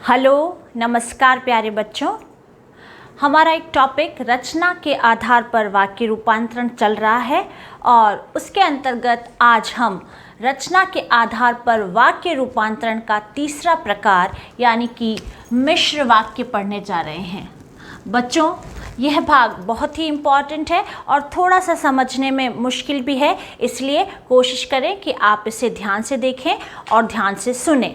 Hello नमस्कार प्यारे बच्चों। हमारा एक टॉपिक रचना के आधार पर वाक्य रूपांतरण चल रहा है और उसके अंतर्गत आज हम रचना के आधार पर वाक्य रूपांतरण का तीसरा प्रकार यानी कि मिश्र वाक्य पढ़ने जा रहे हैं। बच्चों, यह भाग बहुत ही इम्पॉर्टेंट है और थोड़ा सा समझने में मुश्किल भी है, इसलिए कोशिश करें कि आप इसे ध्यान से देखें और ध्यान से सुनें।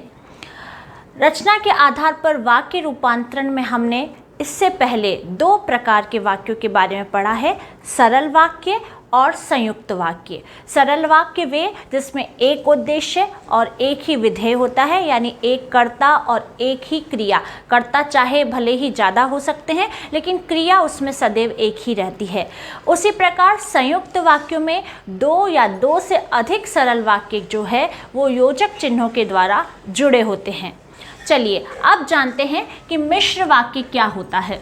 रचना के आधार पर वाक्य रूपांतरण में हमने इससे पहले दो प्रकार के वाक्यों के बारे में पढ़ा है, सरल वाक्य और संयुक्त वाक्य। सरल वाक्य वे जिसमें एक उद्देश्य और एक ही विधेय होता है, यानी एक कर्ता और एक ही क्रिया। कर्ता चाहे भले ही ज़्यादा हो सकते हैं लेकिन क्रिया उसमें सदैव एक ही रहती है। उसी प्रकार संयुक्त वाक्यों में दो या दो से अधिक सरल वाक्य जो है वो योजक चिन्हों के द्वारा जुड़े होते हैं। चलिए अब जानते हैं कि मिश्र वाक्य क्या होता है।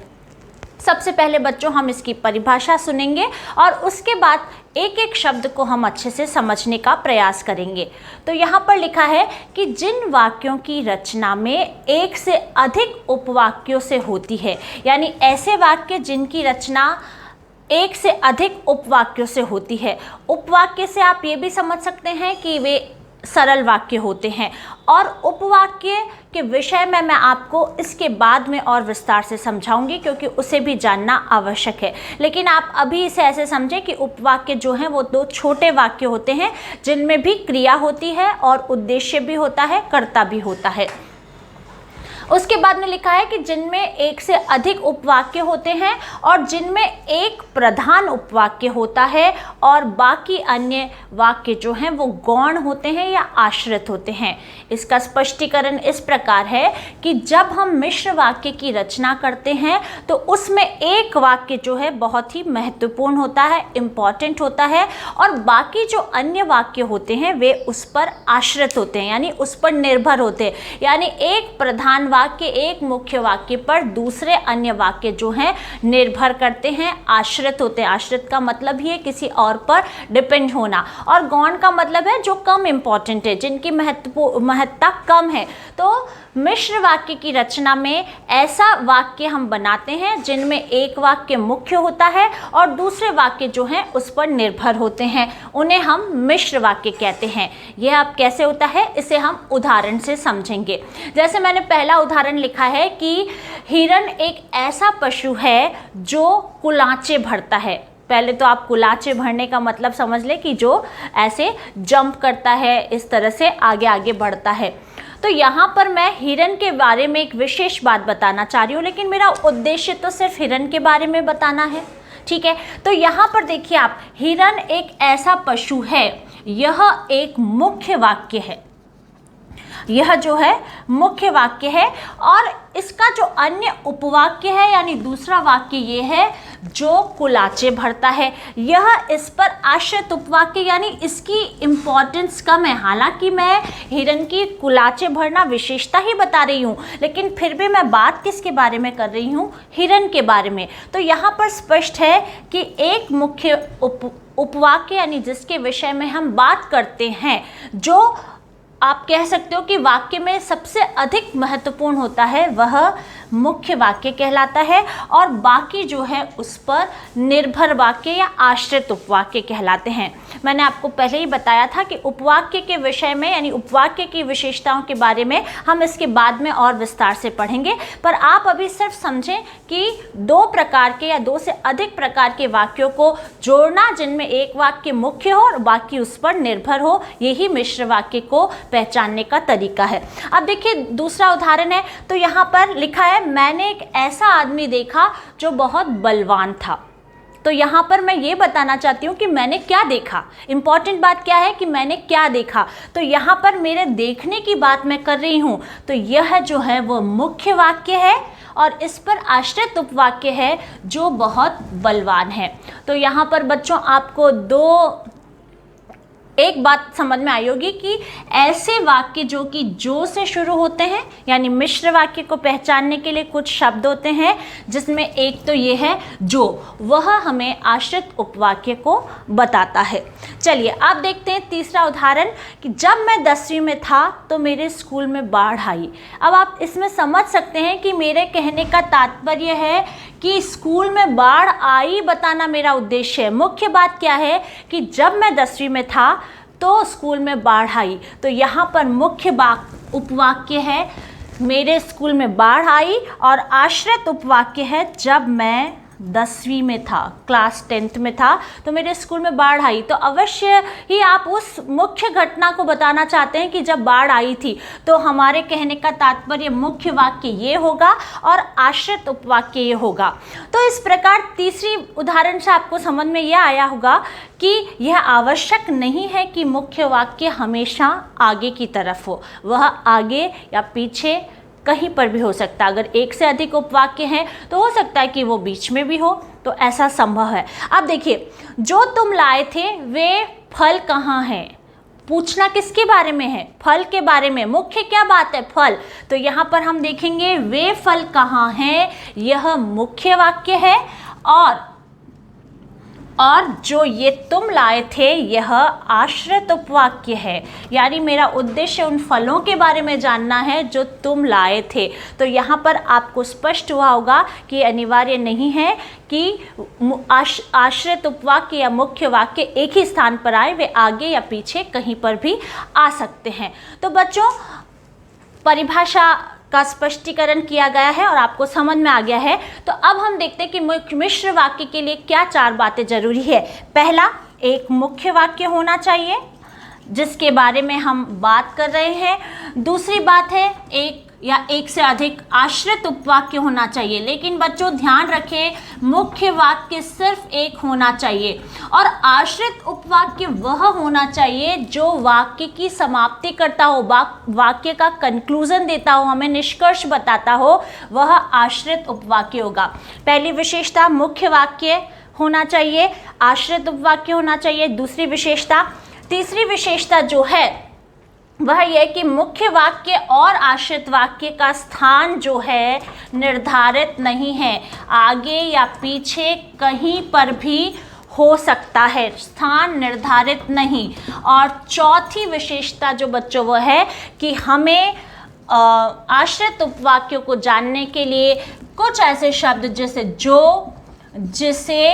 सबसे पहले बच्चों हम इसकी परिभाषा सुनेंगे और उसके बाद एक एक शब्द को हम अच्छे से समझने का प्रयास करेंगे। तो यहाँ पर लिखा है कि जिन वाक्यों की रचना में एक से अधिक उपवाक्यों से होती है, यानी ऐसे वाक्य जिनकी रचना एक से अधिक उपवाक्यों से होती है। उपवाक्य से आप ये भी समझ सकते हैं कि वे सरल वाक्य होते हैं और उपवाक्य के विषय में मैं आपको इसके बाद में और विस्तार से समझाऊंगी, क्योंकि उसे भी जानना आवश्यक है। लेकिन आप अभी इसे ऐसे समझें कि उपवाक्य जो हैं वो दो छोटे वाक्य होते हैं जिनमें भी क्रिया होती है और उद्देश्य भी होता है, कर्ता भी होता है। उसके बाद में लिखा है कि जिनमें एक से अधिक उपवाक्य होते हैं और जिनमें एक प्रधान उपवाक्य होता है और बाकी अन्य वाक्य जो हैं वो गौण होते हैं या आश्रित होते हैं। इसका स्पष्टीकरण इस प्रकार है कि जब हम मिश्र वाक्य की रचना करते हैं तो उसमें एक वाक्य जो है बहुत ही महत्वपूर्ण होता है, इम्पॉर्टेंट होता है, और बाकी जो अन्य वाक्य होते हैं वे उस पर आश्रित होते हैं, यानी उस पर निर्भर होते हैं। यानी एक प्रधान वाक्य एक मुख्य वाक्य पर दूसरे अन्य वाक्य जो हैं निर्भर करते हैं, आश्रित होते हैं। आश्रित का मतलब ही है किसी और पर डिपेंड होना, और गौण का मतलब है जो कम इंपॉर्टेंट है, जिनकी महत्ता कम है। तो मिश्र वाक्य की रचना में ऐसा वाक्य हम बनाते हैं जिनमें एक वाक्य मुख्य होता है और दूसरे वाक्य जो हैं उस पर निर्भर होते हैं, उन्हें हम मिश्र वाक्य कहते हैं। यह अब कैसे होता है इसे हम उदाहरण से समझेंगे। जैसे मैंने पहला उदाहरण लिखा है कि हिरन एक ऐसा पशु है जो कुलाचे भरता है। पहले तो आप कुलाचे भरने का मतलब समझ ले कि जो ऐसे जंप करता है, इस तरह से आगे आगे बढ़ता है। तो यहाँ पर मैं हिरन के बारे में एक विशेष बात बताना चाह रही हूँ, लेकिन मेरा उद्देश्य तो सिर्फ हिरन के बारे में बताना है, ठीक है। तो यहाँ पर देखिए आप, हिरन एक ऐसा पशु है, यह एक मुख्य वाक्य है। यह जो है मुख्य वाक्य है और इसका जो अन्य उपवाक्य है यानी दूसरा वाक्य ये है जो कुलाचे भरता है। यह इस पर आश्रित उपवाक्य, यानी इसकी इम्पॉर्टेंस कम है। हालांकि मैं हिरन की कुलाचे भरना विशेषता ही बता रही हूँ, लेकिन फिर भी मैं बात किसके बारे में कर रही हूँ, हिरन के बारे में। तो यहाँ पर स्पष्ट है कि एक मुख्य उपवाक्य यानी जिसके विषय में हम बात करते हैं, जो आप कह सकते हो कि वाक्य में सबसे अधिक महत्वपूर्ण होता है, वह मुख्य वाक्य कहलाता है और बाकी जो है उस पर निर्भर वाक्य या आश्रित उपवाक्य कहलाते हैं। मैंने आपको पहले ही बताया था कि उपवाक्य के विषय में यानी उपवाक्य की विशेषताओं के बारे में हम इसके बाद में और विस्तार से पढ़ेंगे, पर आप अभी सिर्फ समझें कि दो प्रकार के या दो से अधिक प्रकार के वाक्यों को जोड़ना जिनमें एक वाक्य मुख्य हो और बाकी उस पर निर्भर हो, यही मिश्र वाक्य को पहचानने का तरीका है। अब देखिए दूसरा उदाहरण है, तो यहाँ पर लिखा है मैंने एक ऐसा आदमी देखा जो बहुत बलवान था। तो यहाँ पर मैं ये बताना चाहती हूँ कि मैंने क्या देखा। इंपॉर्टेंट बात क्या है कि मैंने क्या देखा। तो यहाँ पर मेरे देखने की बात मैं कर रही हूँ, तो यह जो है वो मुख्य वाक्य है और इस पर आश्रित उपवाक्य है जो बहुत बलवान है। तो यहाँ पर बच्चों आपको दो एक बात समझ में आई होगी कि ऐसे वाक्य जो कि जो से शुरू होते हैं, यानी मिश्र वाक्य को पहचानने के लिए कुछ शब्द होते हैं, जिसमें एक तो ये है जो, वह हमें आश्रित उपवाक्य को बताता है। चलिए अब देखते हैं तीसरा उदाहरण कि जब मैं 10वीं में था तो मेरे स्कूल में बाढ़ आई। अब आप इसमें समझ सकते हैं कि मेरे कहने का तात्पर्य है कि स्कूल में बाढ़ आई बताना मेरा उद्देश्य है। मुख्य बात क्या है कि जब मैं 10वीं में था तो स्कूल में बाढ़ आई, तो यहाँ पर मुख्य उपवाक्य है मेरे स्कूल में बाढ़ आई, और आश्रित उपवाक्य है जब मैं 10वीं में था, क्लास 10th में था तो मेरे स्कूल में बाढ़ आई। तो अवश्य ही आप उस मुख्य घटना को बताना चाहते हैं कि जब बाढ़ आई थी, तो हमारे कहने का तात्पर्य मुख्य वाक्य ये होगा और आश्रित उपवाक्य ये होगा। तो इस प्रकार तीसरी उदाहरण से आपको समझ में यह आया होगा कि यह आवश्यक नहीं है कि मुख्य वाक्य हमेशा आगे की तरफ हो, वह आगे या पीछे कहीं पर भी हो सकता है। अगर एक से अधिक उपवाक्य हैं तो हो सकता है कि वो बीच में भी हो, तो ऐसा संभव है। अब देखिए, जो तुम लाए थे वे फल कहाँ हैं? पूछना किसके बारे में है? फल के बारे में। मुख्य क्या बात है? फल। तो यहाँ पर हम देखेंगे वे फल कहाँ हैं, यह मुख्य वाक्य है, और जो ये तुम लाए थे यह आश्रित उपवाक्य है। यानी मेरा उद्देश्य उन फलों के बारे में जानना है जो तुम लाए थे। तो यहाँ पर आपको स्पष्ट हुआ होगा कि अनिवार्य नहीं है कि आश्रित उपवाक्य या मुख्य वाक्य एक ही स्थान पर आए, वे आगे या पीछे कहीं पर भी आ सकते हैं। तो बच्चों, परिभाषा का स्पष्टीकरण किया गया है और आपको समझ में आ गया है। तो अब हम देखते हैं कि मिश्र वाक्य के लिए क्या 4 बातें जरूरी है। पहला, एक मुख्य वाक्य होना चाहिए जिसके बारे में हम बात कर रहे हैं। दूसरी बात है, एक या एक से अधिक आश्रित उपवाक्य होना चाहिए। लेकिन बच्चों ध्यान रखें, मुख्य वाक्य सिर्फ एक होना चाहिए, और आश्रित उपवाक्य वह होना चाहिए जो वाक्य की समाप्ति करता हो, वाक्य का कंक्लूजन देता हो, हमें निष्कर्ष बताता हो, वह आश्रित उपवाक्य होगा। पहली विशेषता, मुख्य वाक्य होना चाहिए, आश्रित उपवाक्य होना चाहिए, दूसरी विशेषता। तीसरी विशेषता जो है वह यह कि मुख्य वाक्य और आश्रित वाक्य का स्थान जो है निर्धारित नहीं है, आगे या पीछे कहीं पर भी हो सकता है, स्थान निर्धारित नहीं। और चौथी विशेषता जो बच्चों वो है कि हमें आश्रित उपवाक्यों को जानने के लिए कुछ ऐसे शब्द जैसे जो, जिसे,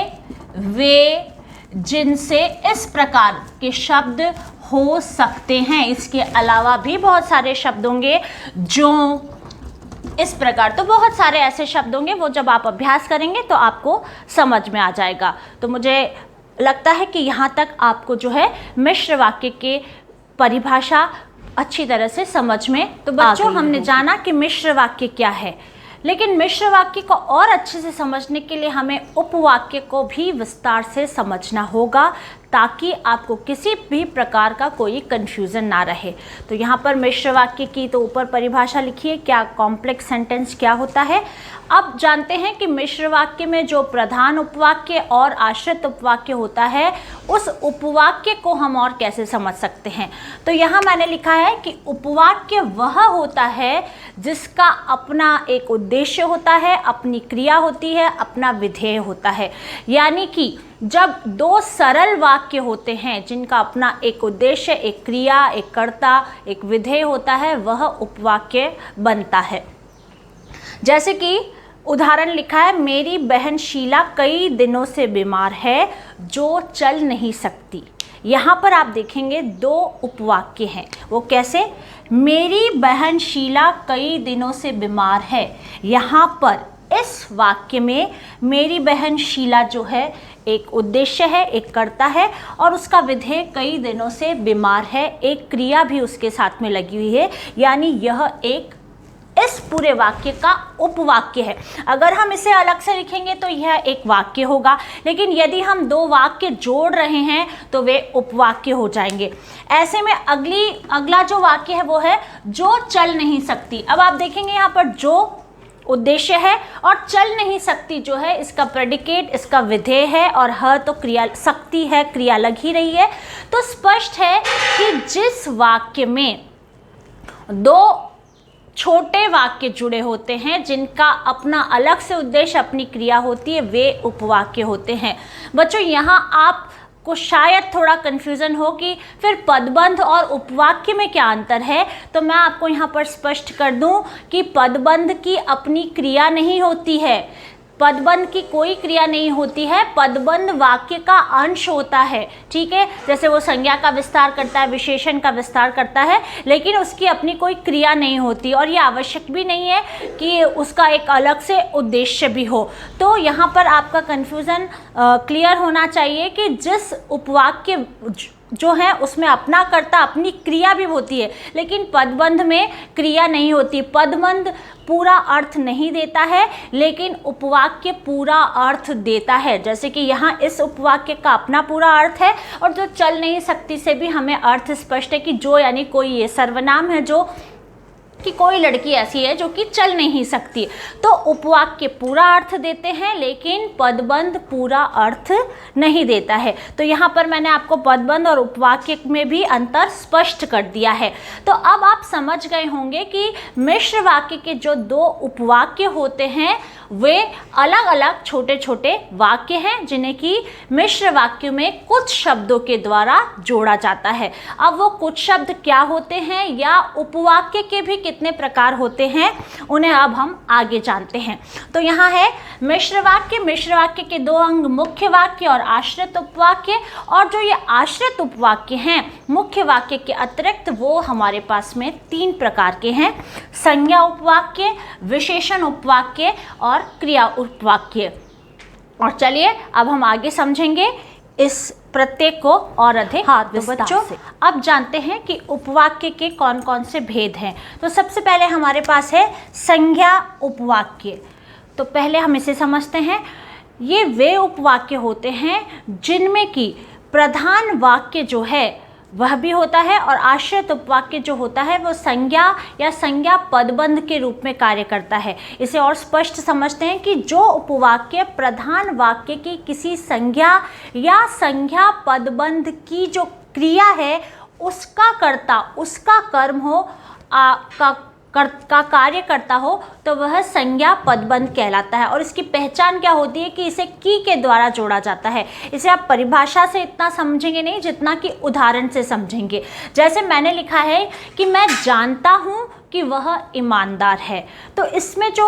वे, जिनसे, इस प्रकार के शब्द हो सकते हैं। इसके अलावा भी बहुत सारे शब्द होंगे, जो, इस प्रकार। तो बहुत सारे ऐसे शब्द होंगे, वो जब आप अभ्यास करेंगे तो आपको समझ में आ जाएगा। तो मुझे लगता है कि यहाँ तक आपको जो है मिश्र वाक्य के परिभाषा अच्छी तरह से समझ में तो बच्चों हमने जाना कि मिश्र वाक्य क्या है। लेकिन मिश्र वाक्य को और अच्छे से समझने के लिए हमें उपवाक्य को भी विस्तार से समझना होगा, ताकि आपको किसी भी प्रकार का कोई कंफ्यूजन ना रहे। तो यहाँ पर मिश्र वाक्य की तो ऊपर परिभाषा लिखी है, क्या कॉम्प्लेक्स सेंटेंस क्या होता है। अब जानते हैं कि मिश्र वाक्य में जो प्रधान उपवाक्य और आश्रित उपवाक्य होता है, उस उपवाक्य को हम और कैसे समझ सकते हैं। तो यहाँ मैंने लिखा है कि उपवाक्य वह होता है जिसका अपना एक उद्देश्य होता है, अपनी क्रिया होती है, अपना विधेय होता है। यानी कि जब 2 सरल वाक्य होते हैं जिनका अपना एक उद्देश्य, एक क्रिया, एक कर्ता, एक विधेय होता है, वह उपवाक्य बनता है। जैसे कि उदाहरण लिखा है, मेरी बहन शीला कई दिनों से बीमार है, जो चल नहीं सकती। यहाँ पर आप देखेंगे 2 उपवाक्य हैं। वो कैसे? मेरी बहन शीला कई दिनों से बीमार है। यहाँ पर इस वाक्य में मेरी बहन शीला जो है एक उद्देश्य है, एक कर्ता है, और उसका विधेय कई दिनों से बीमार है, एक क्रिया भी उसके साथ में लगी हुई है। यानी यह एक इस पूरे वाक्य का उपवाक्य है। अगर हम इसे अलग से लिखेंगे तो यह एक वाक्य होगा, लेकिन यदि हम 2 वाक्य जोड़ रहे हैं तो वे उपवाक्य हो जाएंगे। ऐसे में अगला जो वाक्य है वो है जो चल नहीं सकती। अब आप देखेंगे यहाँ पर जो उद्देश्य है, और चल नहीं सकती जो है इसका प्रेडिकेट, इसका विधेय है, और ह तो क्रिया सकती है, क्रिया लग ही रही है। तो स्पष्ट है कि जिस वाक्य में दो छोटे वाक्य जुड़े होते हैं जिनका अपना अलग से उद्देश्य, अपनी क्रिया होती है, वे उपवाक्य होते हैं। बच्चों यहाँ आपको शायद थोड़ा कन्फ्यूज़न हो कि फिर पदबंध और उपवाक्य में क्या अंतर है, तो मैं आपको यहाँ पर स्पष्ट कर दूं कि पदबंध की अपनी क्रिया नहीं होती है, पदबंध की कोई क्रिया नहीं होती है, पदबंध वाक्य का अंश होता है, ठीक है। जैसे वो संज्ञा का विस्तार करता है, विशेषण का विस्तार करता है, लेकिन उसकी अपनी कोई क्रिया नहीं होती, और ये आवश्यक भी नहीं है कि उसका एक अलग से उद्देश्य भी हो। तो यहाँ पर आपका कन्फ्यूज़न क्लियर होना चाहिए कि जिस उपवाक्य जो है उसमें अपना कर्ता, अपनी क्रिया भी होती है, लेकिन पदबंध में क्रिया नहीं होती। पदबंध पूरा अर्थ नहीं देता है, लेकिन उपवाक्य पूरा अर्थ देता है। जैसे कि यहाँ इस उपवाक्य का अपना पूरा अर्थ है, और जो चल नहीं सकती से भी हमें अर्थ स्पष्ट है कि जो यानी कोई ये सर्वनाम है, जो कि कोई लड़की ऐसी है जो कि चल नहीं सकती। तो उपवाक्य पूरा अर्थ देते हैं, लेकिन पदबंध पूरा अर्थ नहीं देता है। तो यहाँ पर मैंने आपको पदबंध और उपवाक्य में भी अंतर स्पष्ट कर दिया है। तो अब आप समझ गए होंगे कि मिश्र वाक्य के जो दो उपवाक्य होते हैं वे अलग अलग छोटे छोटे वाक्य हैं, जिन्हें कि मिश्र वाक्य में कुछ शब्दों के द्वारा जोड़ा जाता है। अब वो कुछ शब्द क्या होते हैं या उपवाक्य के भी कितने प्रकार होते हैं, उन्हें अब हम आगे जानते हैं। तो यहाँ है मिश्र वाक्य। मिश्र वाक्य के दो अंग मुख्य वाक्य और आश्रित उपवाक्य, और जो ये आश्रित उपवाक्य हैं मुख्य वाक्य के अतिरिक्त वो हमारे पास में तीन प्रकार के हैं: संज्ञा उपवाक्य, विशेषण उपवाक्य और क्रिया उपवाक्य। और चलिए अब हम आगे समझेंगे इस प्रत्येक को और अधिक विस्तार से। अब जानते हैं कि उपवाक्य के कौन कौन से भेद हैं। तो सबसे पहले हमारे पास है संज्ञा उपवाक्य। तो पहले हम इसे समझते हैं। ये वे उपवाक्य होते हैं जिनमें कि प्रधान वाक्य जो है वह भी होता है, और आश्रित उपवाक्य जो होता है वो संज्ञा या संज्ञा पदबंध के रूप में कार्य करता है। इसे और स्पष्ट समझते हैं कि जो उपवाक्य प्रधान वाक्य की किसी संज्ञा या संज्ञा पदबंध की जो क्रिया है उसका कर्ता, उसका कर्म हो, का कार्य करता हो, तो वह संज्ञा पदबंध कहलाता है। और इसकी पहचान क्या होती है कि इसे की के द्वारा जोड़ा जाता है। इसे आप परिभाषा से इतना समझेंगे नहीं जितना कि उदाहरण से समझेंगे। जैसे मैंने लिखा है कि मैं जानता हूँ कि वह ईमानदार है, तो इसमें जो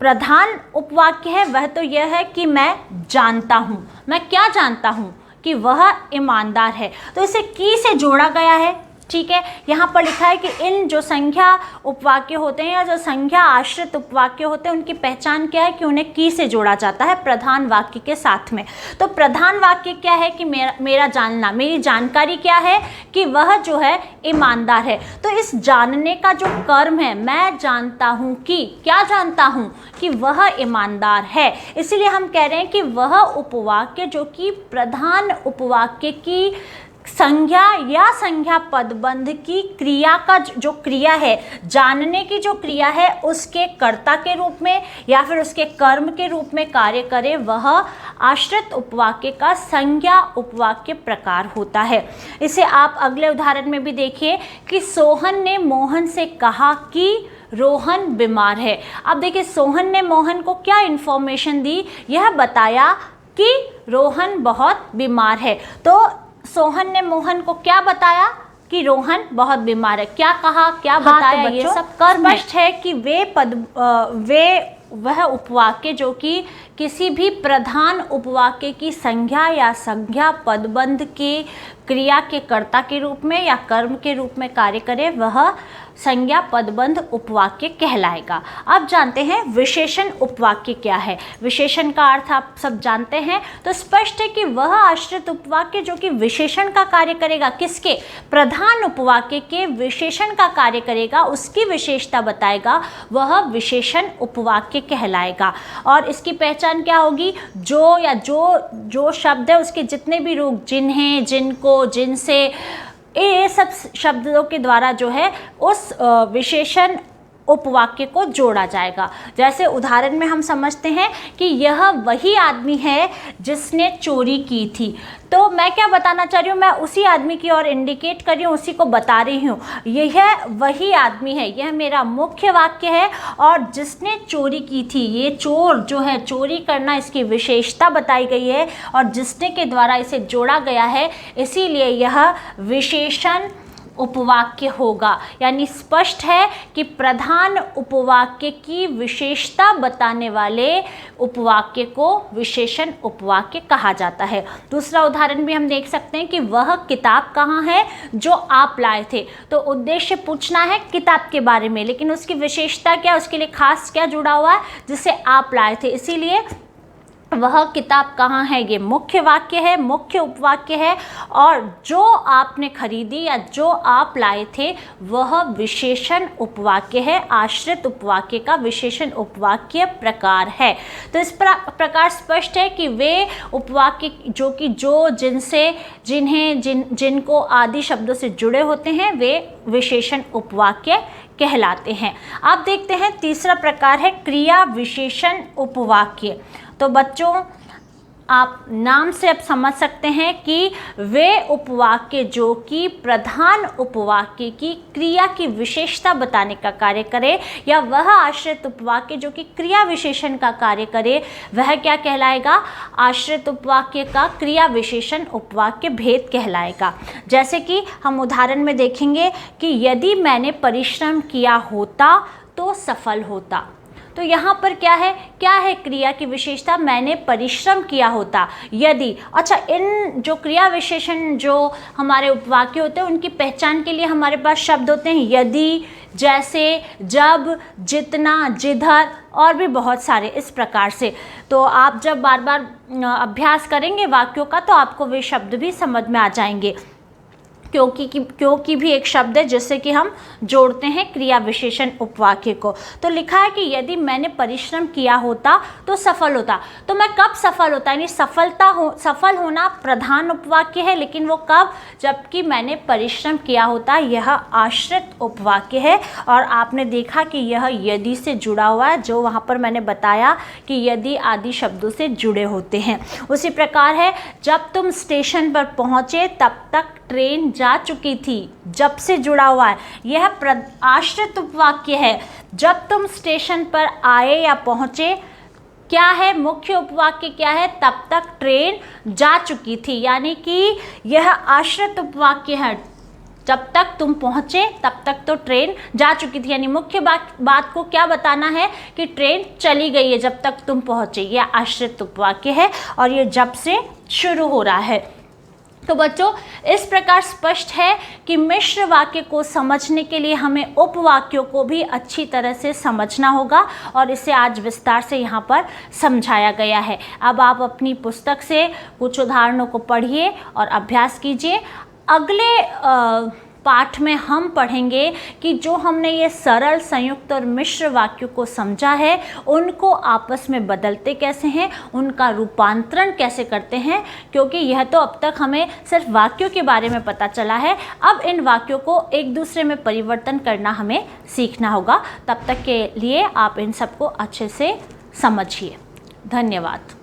प्रधान उपवाक्य है वह तो यह है कि मैं जानता हूँ। मैं क्या जानता हूँ? कि वह ईमानदार है, तो इसे की से जोड़ा गया है, ठीक है। यहाँ पर लिखा है कि इन जो संज्ञा उपवाक्य होते हैं या जो संज्ञा आश्रित उपवाक्य होते हैं उनकी पहचान क्या है कि उन्हें की से जोड़ा जाता है प्रधान वाक्य के साथ में। तो प्रधान वाक्य क्या है कि मेरा जानना, मेरी जानकारी क्या है कि वह जो है ईमानदार है। तो इस जानने का जो कर्म है, मैं जानता हूँ कि, क्या जानता हूँ कि वह ईमानदार है, इसीलिए हम कह रहे हैं कि वह उपवाक्य जो कि प्रधान उपवाक्य की संज्ञा या संज्ञा पदबंध की क्रिया का जो क्रिया है, जानने की जो क्रिया है, उसके कर्ता के रूप में या फिर उसके कर्म के रूप में कार्य करे, वह आश्रित उपवाक्य का संज्ञा उपवाक्य प्रकार होता है। इसे आप अगले उदाहरण में भी देखिए कि सोहन ने मोहन से कहा कि रोहन बीमार है। अब देखिए सोहन ने मोहन को क्या इन्फॉर्मेशन दी, यह बताया कि रोहन बहुत बीमार है। तो सोहन ने मोहन को क्या बताया कि रोहन बहुत बीमार है। क्या कहा, क्या बताया, ये सब कर्म स्पष्ट है कि वह उपवाक्य जो कि किसी भी प्रधान उपवाक्य की संज्ञा या संज्ञा पदबंध के क्रिया के कर्ता के रूप में या कर्म के रूप में कार्य करे, वह संज्ञा पदबंध उपवाक्य कहलाएगा। अब जानते हैं विशेषण उपवाक्य क्या है। विशेषण का अर्थ आप सब जानते हैं। तो स्पष्ट है कि वह आश्रित उपवाक्य जो कि विशेषण का कार्य करेगा, किसके? प्रधान उपवाक्य के विशेषण का कार्य करेगा, उसकी विशेषता बताएगा, वह विशेषण उपवाक्य कहलाएगा। और इसकी पहचान क्या होगी? जो या जो शब्द है उसके जितने भी रूप, जिन्हें, जिनको, जिनसे, ये सब शब्दों के द्वारा जो है उस विशेषण उपवाक्य को जोड़ा जाएगा। जैसे उदाहरण में हम समझते हैं कि यह वही आदमी है जिसने चोरी की थी। तो मैं क्या बताना चाह रही हूँ, मैं उसी आदमी की ओर इंडिकेट कर रही हूँ, उसी को बता रही हूँ। यह वही आदमी है, यह मेरा मुख्य वाक्य है। और जिसने चोरी की थी, ये चोर जो है, चोरी करना इसकी विशेषता बताई गई है और जिसने के द्वारा इसे जोड़ा गया है, इसीलिए यह विशेषण उपवाक्य होगा। यानी स्पष्ट है कि प्रधान उपवाक्य की विशेषता बताने वाले उपवाक्य को विशेषण उपवाक्य कहा जाता है। दूसरा उदाहरण भी हम देख सकते हैं कि वह किताब कहाँ है जो आप लाए थे। तो उद्देश्य पूछना है किताब के बारे में, लेकिन उसकी विशेषता क्या, उसके लिए खास क्या जुड़ा हुआ है, जिसे आप लाए थे। इसीलिए वह किताब कहाँ है, ये मुख्य वाक्य है, मुख्य उपवाक्य है। और जो आपने खरीदी या जो आप लाए थे वह विशेषण उपवाक्य है, आश्रित उपवाक्य का विशेषण उपवाक्य प्रकार है। तो इस प्रकार स्पष्ट है कि वे उपवाक्य जो जिनसे जिनको आदि शब्दों से जुड़े होते हैं वे विशेषण उपवाक्य कहलाते हैं। अब देखते हैं तीसरा प्रकार है क्रिया विशेषण उपवाक्य। तो बच्चों, आप नाम से अब समझ सकते हैं कि वे उपवाक्य जो कि प्रधान उपवाक्य की क्रिया की विशेषता बताने का कार्य करे, या वह आश्रित उपवाक्य जो कि क्रिया विशेषण का कार्य करे, वह क्या कहलाएगा, आश्रित उपवाक्य का क्रिया विशेषण उपवाक्य भेद कहलाएगा। जैसे कि हम उदाहरण में देखेंगे कि यदि मैंने परिश्रम किया होता तो सफल होता। तो यहाँ पर क्या है क्रिया की विशेषता, मैंने परिश्रम किया होता। यदि, अच्छा, इन जो क्रिया विशेषण जो हमारे उपवाक्य होते हैं उनकी पहचान के लिए हमारे पास शब्द होते हैं यदि, जैसे, जब, जितना, जिधर और भी बहुत सारे इस प्रकार से। तो आप जब बार बार अभ्यास करेंगे वाक्यों का तो आपको वे शब्द भी समझ में आ जाएंगे, क्योंकि भी एक शब्द है जिससे कि हम जोड़ते हैं क्रिया विशेषण उपवाक्य को। तो लिखा है कि यदि मैंने परिश्रम किया होता तो सफल होता। तो मैं कब सफल होता, यानी सफल होना प्रधान उपवाक्य है, लेकिन वो कब, जबकि मैंने परिश्रम किया होता। यह आश्रित उपवाक्य है। और आपने देखा कि यह यदि से जुड़ा हुआ है, जो वहाँ पर मैंने बताया कि यदि आदि शब्दों से जुड़े होते हैं। उसी प्रकार है, जब तुम स्टेशन पर पहुँचे तब तक ट्रेन जा चुकी थी, जब से जुड़ा हुआ है, यह आश्रित उपवाक्य है। जब तुम स्टेशन पर आए या पहुँचे, क्या है, मुख्य उपवाक्य क्या है, तब तक ट्रेन जा चुकी थी, यानी कि यह आश्रित उपवाक्य है। जब तक तुम पहुँचे तब तक तो ट्रेन जा चुकी थी, यानी मुख्य बात को क्या बताना है कि ट्रेन चली गई है जब तक तुम पहुँचे। यह आश्रित उपवाक्य है और ये जब से शुरू हो रहा है। तो बच्चों, इस प्रकार स्पष्ट है कि मिश्र वाक्य को समझने के लिए हमें उपवाक्यों को भी अच्छी तरह से समझना होगा और इसे आज विस्तार से यहाँ पर समझाया गया है। अब आप अपनी पुस्तक से कुछ उदाहरणों को पढ़िए और अभ्यास कीजिए। अगले पाठ में हम पढ़ेंगे कि जो हमने ये सरल, संयुक्त और मिश्र वाक्यों को समझा है उनको आपस में बदलते कैसे हैं, उनका रूपांतरण कैसे करते हैं, क्योंकि यह तो अब तक हमें सिर्फ वाक्यों के बारे में पता चला है। अब इन वाक्यों को एक दूसरे में परिवर्तन करना हमें सीखना होगा। तब तक के लिए आप इन सबको अच्छे से समझिए। धन्यवाद।